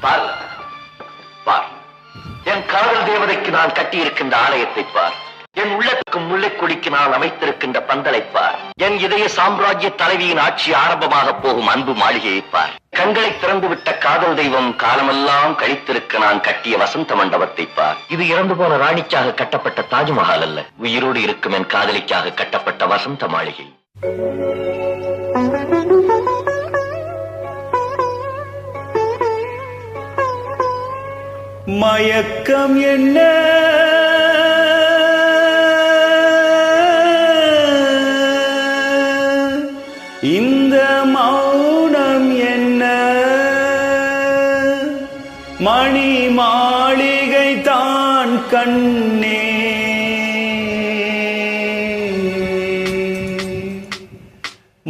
பார் பார், என் காதல் தேவதைக்கு நான் கட்டியிருக்கின்ற ஆலயத்தை பார். என் உள்ளத்துக்கு முல்லைக்கொடிக்கு நான் அமைத்திருக்கின்ற பந்தலை பார். என் இதய சாம்ராஜ்ய தலைவியின் ஆட்சி ஆரம்பமாக போகும் அன்பு மாளிகையை பார். கண்களை திறந்துவிட்ட காதல் தெய்வம் காலமெல்லாம் கழித்திருக்க நான் கட்டிய வசந்த மண்டபத்தை பார். இது இறந்து போன ராணிக்காக கட்டப்பட்ட தாஜ்மஹால் அல்ல, உயிரோடு இருக்கும் என் காதலிக்காக கட்டப்பட்ட வசந்த மாளிகை. மயக்கம் என்ன, இந்த மௌனம் என்ன, மணி மாளிகை தான் கண்ணே.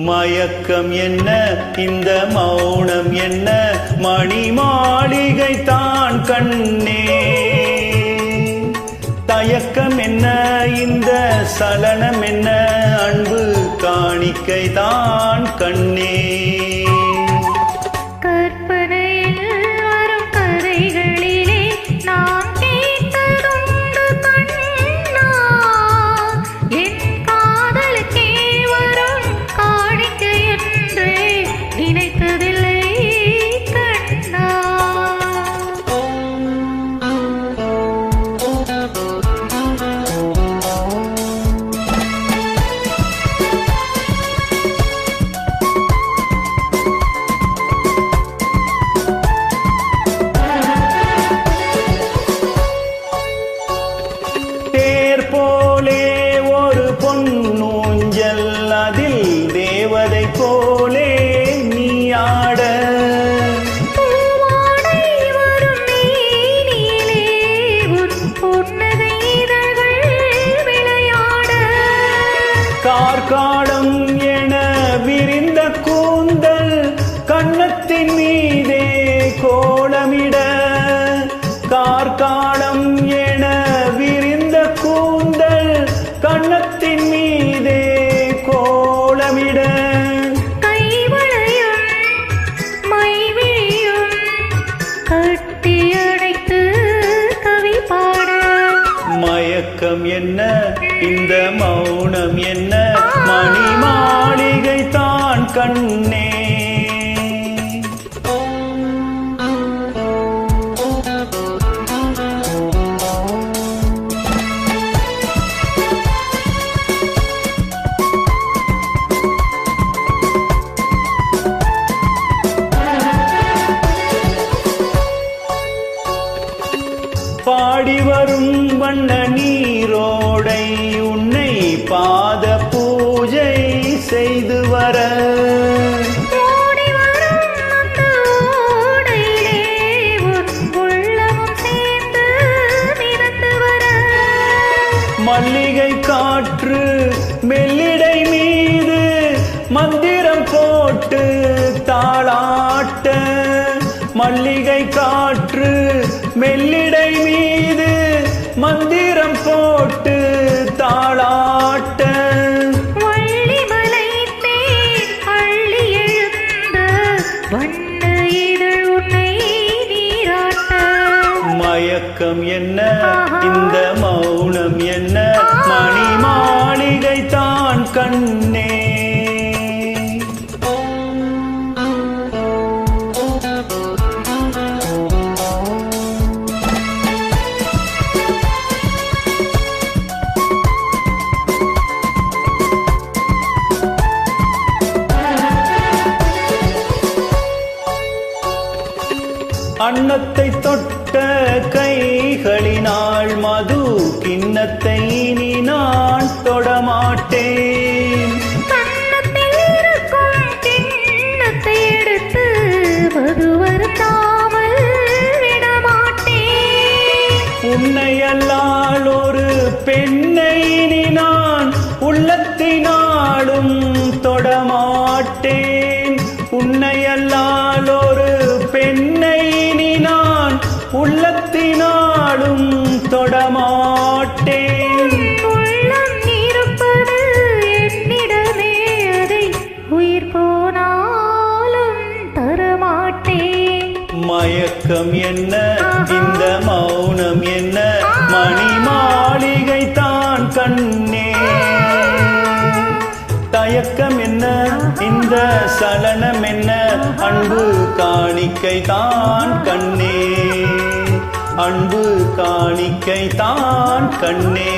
மயக்கம் என்ன, இந்த மௌனம் என்ன, மணி மாளிகை தான் கண்ணே. தயக்கம் என்ன, இந்த சலனம் என்ன, அன்பு காணிக்கை தான் கண்ணே. போலே ஒரு பொன்னூஞ்சல், அதில் தேவதை போலே நீ ஆட. கார்காலம் என விரிந்த கூந்தல் கன்னத்தின் மீதே கோலமிட. கார்காலம் என விரிந்த கூந்தல் கன்னத்தின் மீதே கோலமிட. கைவளையும் மைவிழியும் கட்டியடைத்து கவி பாட. மயக்கம் என்ன, இந்த மௌனம் என்ன, மணி மாளிகை தான் கண்ணே. பாடி வரும் வண்ண நீரோடை உன்னை பாத பூஜை செய்து வர. மல்லிகை காற்று மெல்லிடை மீது மந்திரம் போட்டு தாளாட்ட. மல்லிகை காற்று மெல்லிடை மீது மந்திரம் போட்டு தாளாட்ட. வள்ளிமலை தேன் அள்ளி எழுந்த வண்ண இதழ் உன்னை நீராட்ட. மயக்கம் என்ன, இந்த மௌனம் என்ன, மணி மாளிகை தான் கண்ணே. அன்னத்தை தொட்ட கைகளினால் மது கிண்ணத்தை இனி நான் தொடமாட்டேன். கன்னத்தில் இருக்கும் கிண்ணத்தை எடுத்து மது வருத்தாமல் விடமாட்டேன். உன்னை அல்லால் ஒரு பெண்ணை இனி நான் உள்ளத்தினாலும் தொடமாட்டேன். உன்னை அல்லால் ஒரு பெண்ணை இனி நான் உள்ளத்தினாலும் தொடமாட்டேன். உள்ளம் இருப்பது என்னிடமே, அதை உயிர் போனாலும் தரமாட்டேன். மயக்கம் என்ன இந்த மௌனம் என்ன மணி மாளிகை தான் கண்ணே தயக்கம் என்ன இந்த சலனம் என்ன அன்பு காணிக்கை தான் கண்ணே அன்பு காணிக்கை தான் கண்ணே